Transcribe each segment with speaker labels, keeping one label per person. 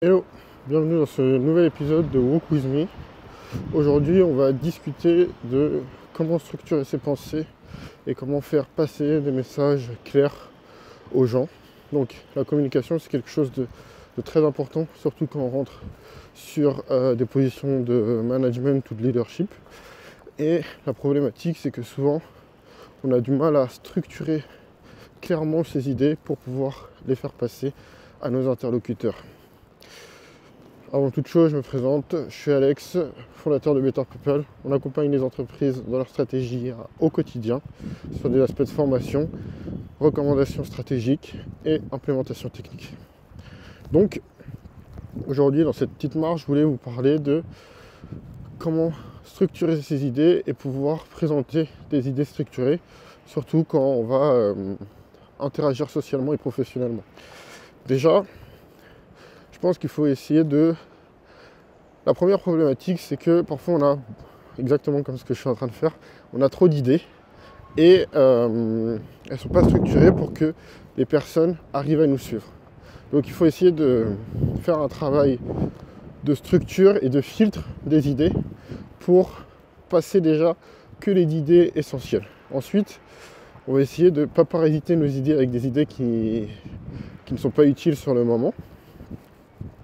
Speaker 1: Hello, bienvenue dans ce nouvel épisode de Walk With Me. Aujourd'hui, on va discuter de comment structurer ses pensées et comment faire passer des messages clairs aux gens. Donc la communication, c'est quelque chose de très important, surtout quand on rentre sur des positions de management ou de leadership. Et la problématique, c'est que souvent, on a du mal à structurer clairement ses idées pour pouvoir les faire passer à nos interlocuteurs. Avant toute chose, je me présente, je suis Alex, fondateur de Better People. On accompagne les entreprises dans leur stratégie au quotidien sur des aspects de formation, recommandations stratégiques et implémentation technique. Donc, aujourd'hui, dans cette petite marche, je voulais vous parler de comment structurer ses idées et pouvoir présenter des idées structurées, surtout quand on va interagir socialement et professionnellement. Déjà, je pense qu'il faut essayer de... La première problématique, c'est que parfois on a, exactement comme ce que je suis en train de faire, on a trop d'idées et elles ne sont pas structurées pour que les personnes arrivent à nous suivre. Donc il faut essayer de faire un travail de structure et de filtre des idées pour passer déjà que les idées essentielles. Ensuite, on va essayer de ne pas parasiter nos idées avec des idées qui ne sont pas utiles sur le moment,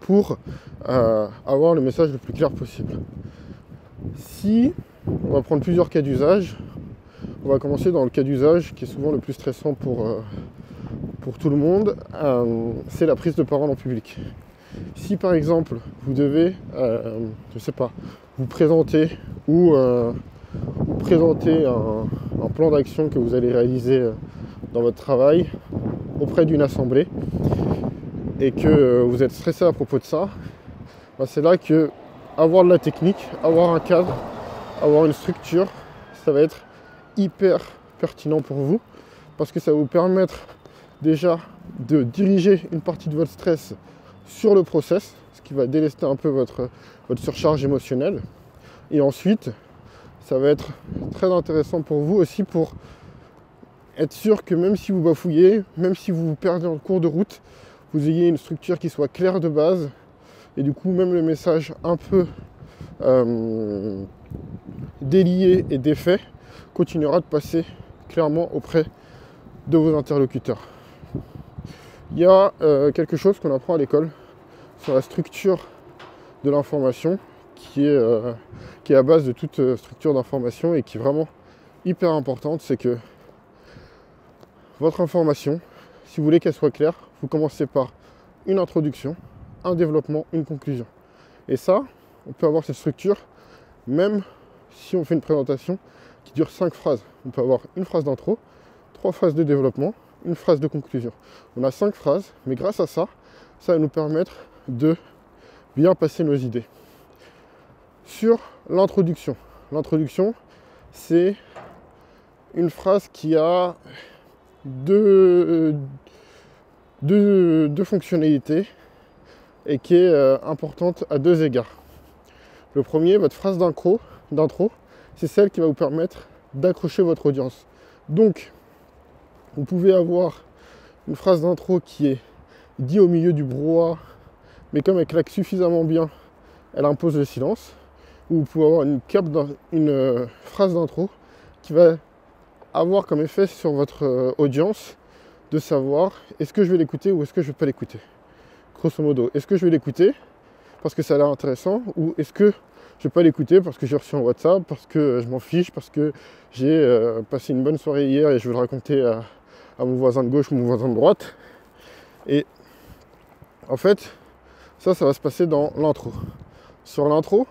Speaker 1: pour avoir le message le plus clair possible. Si on va prendre plusieurs cas d'usage, on va commencer dans le cas d'usage qui est souvent le plus stressant pour tout le monde, c'est la prise de parole en public. Si par exemple vous devez, je sais pas, vous présenter ou présenter un plan d'action que vous allez réaliser dans votre travail auprès d'une assemblée, et que vous êtes stressé à propos de ça, c'est là que avoir de la technique, avoir un cadre, avoir une structure, ça va être hyper pertinent pour vous, parce que ça va vous permettre déjà de diriger une partie de votre stress sur le process, ce qui va délester un peu votre surcharge émotionnelle. Et ensuite, ça va être très intéressant pour vous aussi pour être sûr que même si vous bafouillez, même si vous vous perdez en cours de route, vous ayez une structure qui soit claire de base, et du coup même le message un peu délié et défait continuera de passer clairement auprès de vos interlocuteurs. Il y a quelque chose qu'on apprend à l'école sur la structure de l'information qui est à base de toute structure d'information et qui est vraiment hyper importante, c'est que votre information, si vous voulez qu'elle soit claire, vous commencez par une introduction, un développement, une conclusion. Et ça, on peut avoir cette structure même si on fait une présentation qui dure 5 phrases. On peut avoir une phrase d'intro, 3 phrases de développement, une phrase de conclusion. On a 5 phrases, mais grâce à ça, ça va nous permettre de bien passer nos idées. Sur l'introduction. L'introduction, c'est une phrase qui a deux fonctionnalités et qui est importante à 2 égards. Le premier, votre phrase d'intro, c'est celle qui va vous permettre d'accrocher votre audience. Donc, vous pouvez avoir une phrase d'intro qui est dite au milieu du brouhaha, mais comme elle claque suffisamment bien, elle impose le silence. Ou vous pouvez avoir une phrase d'intro qui va avoir comme effet sur votre audience de savoir est-ce que je vais l'écouter ou est-ce que je ne vais pas l'écouter. Grosso modo, est-ce que je vais l'écouter parce que ça a l'air intéressant, ou est-ce que je ne vais pas l'écouter parce que j'ai reçu un WhatsApp, parce que je m'en fiche, parce que j'ai passé une bonne soirée hier et je veux le raconter à mon voisin de gauche ou mon voisin de droite. Et en fait, ça va se passer dans l'intro. Sur l'intro,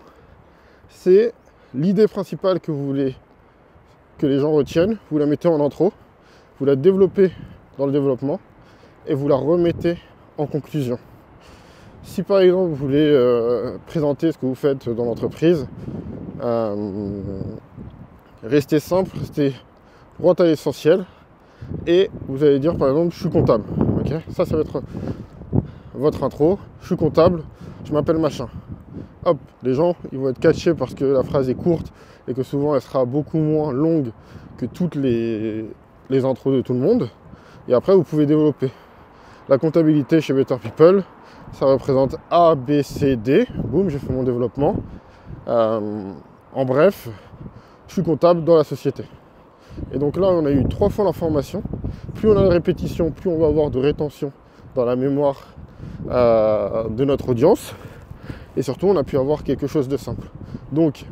Speaker 1: c'est l'idée principale que vous voulez que les gens retiennent, vous la mettez en intro, vous la développez dans le développement et vous la remettez en conclusion. Si par exemple vous voulez présenter ce que vous faites dans l'entreprise, restez simple, restez droit à l'essentiel et vous allez dire par exemple je suis comptable. Okay, ça va être votre intro, je suis comptable, je m'appelle machin. Hop, les gens ils vont être catchés parce que la phrase est courte et que souvent elle sera beaucoup moins longue que toutes les intros de tout le monde. Et après vous pouvez développer. La comptabilité chez Better People, ça représente A, B, C, D. Boum, j'ai fait mon développement. En bref, je suis comptable dans la société. Et donc là, on a eu 3 fois l'information. Plus on a de répétition, plus on va avoir de rétention dans la mémoire de notre audience. Et surtout, on a pu avoir quelque chose de simple. Donc,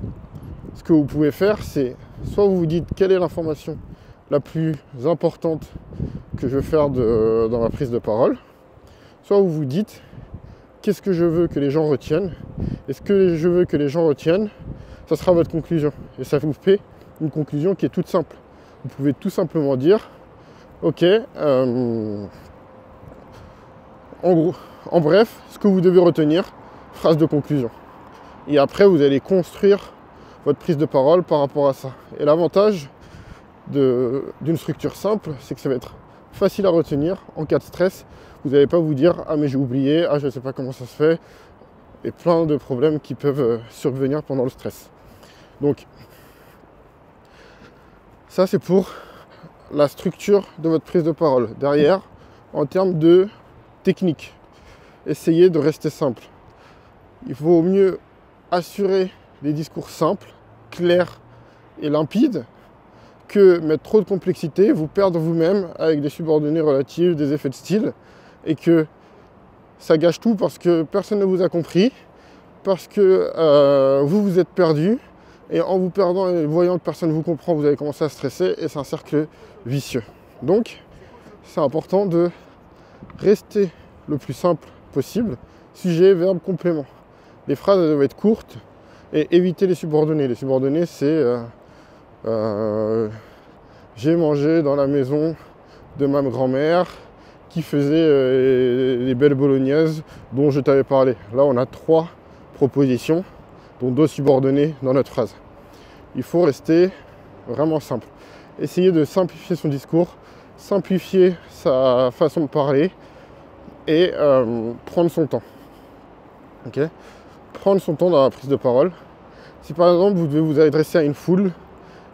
Speaker 1: ce que vous pouvez faire, c'est soit vous vous dites quelle est l'information la plus importante que je veux faire dans ma prise de parole, soit vous vous dites qu'est-ce que je veux que les gens retiennent, et ce que je veux que les gens retiennent, ça sera votre conclusion. Et ça vous fait une conclusion qui est toute simple. Vous pouvez tout simplement dire, ok, en bref, ce que vous devez retenir, phrase de conclusion. Et après, vous allez construire votre prise de parole par rapport à ça. Et l'avantage d'une structure simple, c'est que ça va être facile à retenir en cas de stress. Vous n'allez pas vous dire « Ah mais j'ai oublié, ah je ne sais pas comment ça se fait » et plein de problèmes qui peuvent survenir pendant le stress. Donc, ça c'est pour la structure de votre prise de parole. Derrière, en termes de technique, essayez de rester simple. Il vaut mieux assurer des discours simples, clairs et limpides que mettre trop de complexité, vous perdre vous-même avec des subordonnées relatives, des effets de style, et que ça gâche tout parce que personne ne vous a compris, parce que vous êtes perdu, et en vous perdant et voyant que personne ne vous comprend, vous allez commencer à stresser, et c'est un cercle vicieux. Donc, c'est important de rester le plus simple possible, sujet, verbe, complément. Les phrases elles doivent être courtes, et éviter les subordonnées. Les subordonnées, c'est j'ai mangé dans la maison de ma grand-mère qui faisait les belles bolognaises dont je t'avais parlé. Là, on a 3 propositions, dont 2 subordonnées dans notre phrase. Il faut rester vraiment simple. Essayez de simplifier son discours, simplifier sa façon de parler et prendre son temps. Okay, prendre son temps dans la prise de parole. Si par exemple vous devez vous adresser à une foule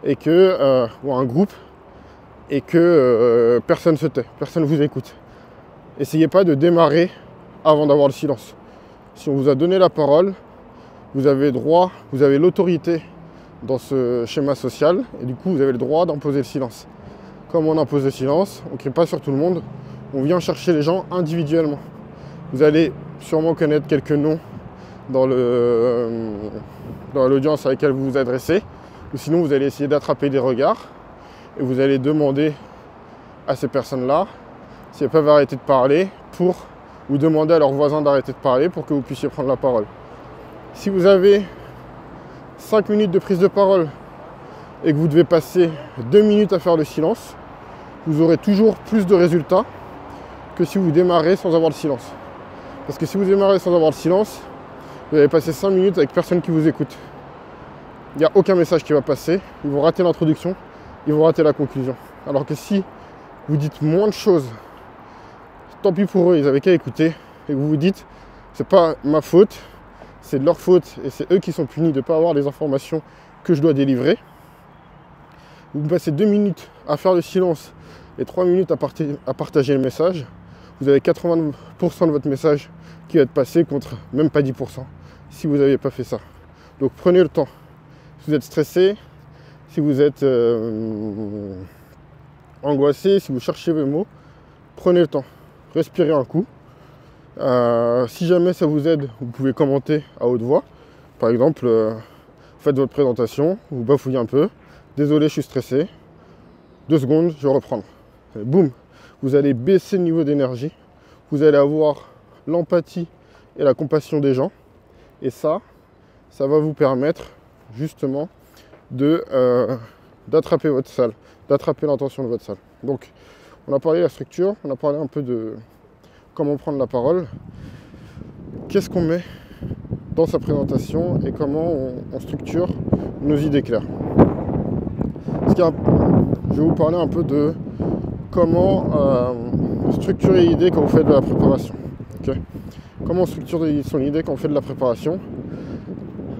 Speaker 1: et que, ou à un groupe et que personne se tait, personne ne vous écoute, essayez pas de démarrer avant d'avoir le silence. Si on vous a donné la parole, vous avez droit, vous avez l'autorité dans ce schéma social et du coup vous avez le droit d'imposer le silence. Comme on impose le silence, on ne crie pas sur tout le monde, on vient chercher les gens individuellement. Vous allez sûrement connaître quelques noms dans l'audience à laquelle vous vous adressez, ou sinon vous allez essayer d'attraper des regards et vous allez demander à ces personnes-là si elles peuvent arrêter de parler ou demander à leurs voisins d'arrêter de parler pour que vous puissiez prendre la parole. Si vous avez 5 minutes de prise de parole et que vous devez passer 2 minutes à faire le silence, vous aurez toujours plus de résultats que si vous démarrez sans avoir le silence. Parce que si vous démarrez sans avoir le silence, vous allez passer 5 minutes avec personne qui vous écoute. Il n'y a aucun message qui va passer, ils vont rater l'introduction, ils vont rater la conclusion. Alors que si vous dites moins de choses, tant pis pour eux, ils n'avaient qu'à écouter, et que vous vous dites, c'est pas ma faute, c'est de leur faute, et c'est eux qui sont punis de ne pas avoir les informations que je dois délivrer. Vous passez 2 minutes à faire le silence et 3 minutes à partager le message, vous avez 80% de votre message qui va être passé contre même pas 10% si vous n'aviez pas fait ça. Donc prenez le temps. Si vous êtes stressé, si vous êtes angoissé, si vous cherchez vos mots, prenez le temps. Respirez un coup. Si jamais ça vous aide, vous pouvez commenter à haute voix. Par exemple, faites votre présentation, vous bafouillez un peu. Désolé, je suis stressé. 2 secondes, je vais reprendre. Et boum, vous allez baisser le niveau d'énergie. Vous allez avoir l'empathie et la compassion des gens. Et ça va vous permettre justement d'attraper votre salle, d'attraper l'intention de votre salle. Donc, on a parlé de la structure, on a parlé un peu de comment prendre la parole. Qu'est-ce qu'on met dans sa présentation et comment on structure nos idées claires. Je vais vous parler un peu de comment structurer l'idée quand vous faites de la préparation. Okay. Comment structurer son idée quand on fait de la préparation?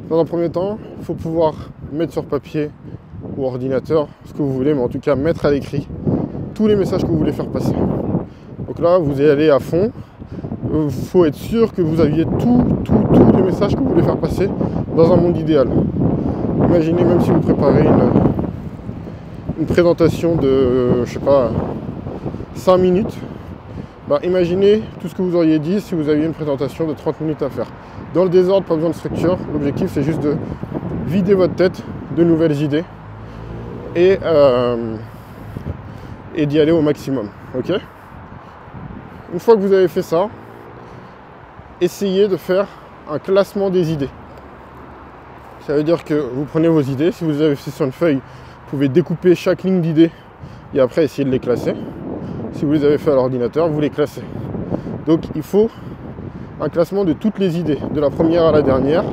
Speaker 1: Dans un premier temps, il faut pouvoir mettre sur papier ou ordinateur ce que vous voulez, mais en tout cas mettre à l'écrit tous les messages que vous voulez faire passer. Donc là, vous y allez à fond, faut être sûr que vous aviez tous les messages que vous voulez faire passer dans un monde idéal. Imaginez, même si vous préparez une présentation de, je sais pas, 5 minutes, imaginez tout ce que vous auriez dit si vous aviez une présentation de 30 minutes à faire. Dans le désordre, pas besoin de structure, l'objectif c'est juste de vider votre tête de nouvelles idées et d'y aller au maximum, ok ? Une fois que vous avez fait ça, essayez de faire un classement des idées. Ça veut dire que vous prenez vos idées, si vous avez fait sur une feuille, vous pouvez découper chaque ligne d'idées et après essayer de les classer. Si vous les avez fait à l'ordinateur, vous les classez. Donc il faut un classement de toutes les idées, de la première à la dernière,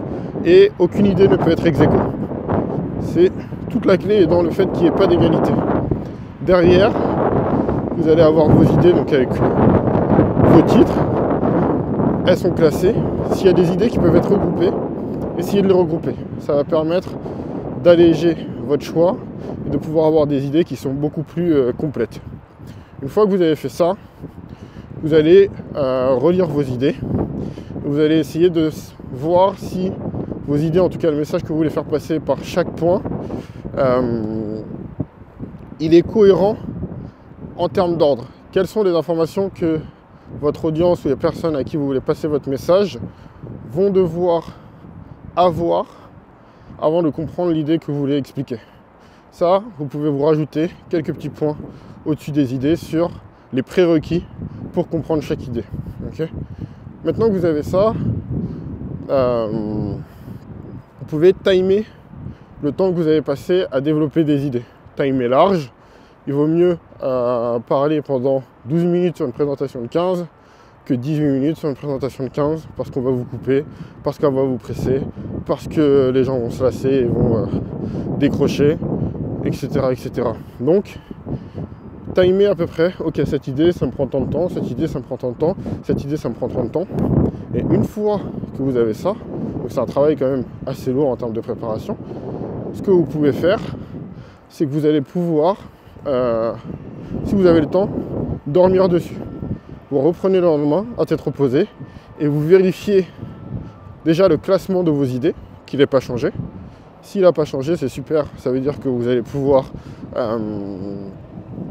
Speaker 1: et aucune idée ne peut être ex aequo. C'est toute la clé est dans le fait qu'il n'y ait pas d'égalité. Derrière, vous allez avoir vos idées, donc avec vos titres, elles sont classées. S'il y a des idées qui peuvent être regroupées, essayez de les regrouper. Ça va permettre d'alléger votre choix et de pouvoir avoir des idées qui sont beaucoup plus complètes. Une fois que vous avez fait ça, vous allez relire vos idées. Vous allez essayer de voir si vos idées, en tout cas le message que vous voulez faire passer par chaque point, il est cohérent en termes d'ordre. Quelles sont les informations que votre audience ou les personnes à qui vous voulez passer votre message vont devoir avoir avant de comprendre l'idée que vous voulez expliquer. Ça, vous pouvez vous rajouter quelques petits points au-dessus des idées sur les prérequis pour comprendre chaque idée. Okay ? Maintenant que vous avez ça, vous pouvez timer le temps que vous avez passé à développer des idées. Timer large, il vaut mieux parler pendant 12 minutes sur une présentation de 15 que 18 minutes sur une présentation de 15 parce qu'on va vous couper, parce qu'on va vous presser, parce que les gens vont se lasser et vont décrocher, etc., etc. Donc, timer à peu près, ok, cette idée ça me prend tant de temps, cette idée ça me prend tant de temps, cette idée ça me prend tant de temps. Et une fois que vous avez ça, donc c'est un travail quand même assez lourd en termes de préparation, ce que vous pouvez faire, c'est que vous allez pouvoir, si vous avez le temps, dormir dessus. Vous reprenez le lendemain à tête reposée et vous vérifiez déjà le classement de vos idées, qu'il n'ait pas changé. S'il n'a pas changé, c'est super, ça veut dire que vous allez pouvoir...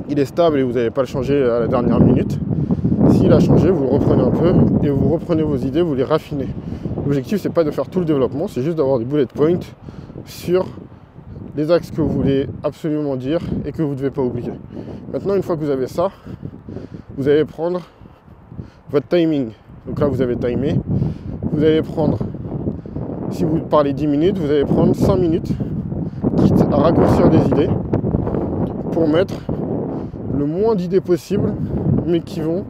Speaker 1: il est stable et vous n'allez pas le changer à la dernière minute. S'il a changé, vous le reprenez un peu et vous reprenez vos idées, vous les raffinez. L'objectif, c'est pas de faire tout le développement, c'est juste d'avoir des bullet points sur les axes que vous voulez absolument dire et que vous ne devez pas oublier. Maintenant, une fois que vous avez ça, vous allez prendre votre timing. Donc là, vous avez timé. Vous allez prendre, si vous parlez 10 minutes, vous allez prendre 5 minutes, quitte à raccourcir des idées, pour mettre le moins d'idées possible, mais qui vont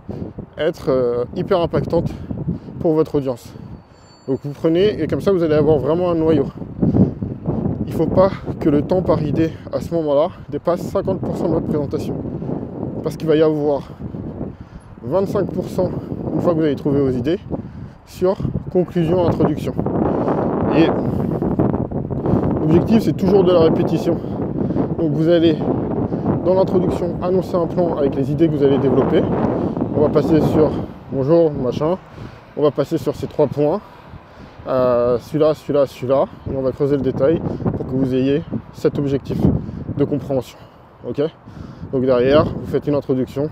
Speaker 1: être hyper impactantes pour votre audience. Donc vous prenez, et comme ça, vous allez avoir vraiment un noyau. Il ne faut pas que le temps par idée, à ce moment-là, dépasse 50% de votre présentation. Parce qu'il va y avoir 25% une fois que vous avez trouvé vos idées sur conclusion, introduction. Et l'objectif, c'est toujours de la répétition. Donc vous allez, dans l'introduction, annoncer un plan avec les idées que vous allez développer. On va passer sur bonjour, machin. On va passer sur ces 3 points. Celui-là, celui-là, celui-là. Et on va creuser le détail pour que vous ayez cet objectif de compréhension. Ok ? Donc derrière, vous faites une introduction.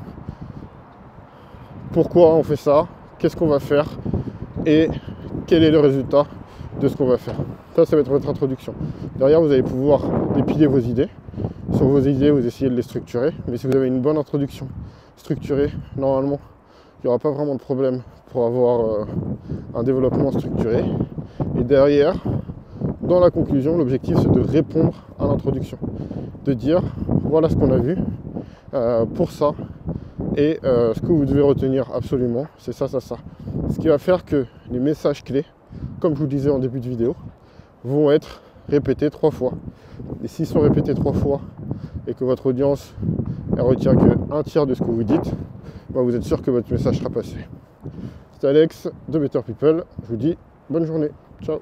Speaker 1: Pourquoi on fait ça, qu'est-ce qu'on va faire et quel est le résultat de ce qu'on va faire. Ça va être votre introduction. Derrière, vous allez pouvoir dépiler vos idées. Sur vos idées, vous essayez de les structurer. Mais si vous avez une bonne introduction structurée, normalement, il n'y aura pas vraiment de problème pour avoir un développement structuré. Et derrière, dans la conclusion, l'objectif, c'est de répondre à l'introduction. De dire, voilà ce qu'on a vu pour ça. Et ce que vous devez retenir absolument, c'est ça, ça, ça. Ce qui va faire que les messages clés, comme je vous disais en début de vidéo, vont être répétés 3 fois. Et s'ils sont répétés 3 fois et que votre audience elle retient que 1/3 de ce que vous dites, vous êtes sûr que votre message sera passé. C'était Alex de Better People. Je vous dis bonne journée. Ciao.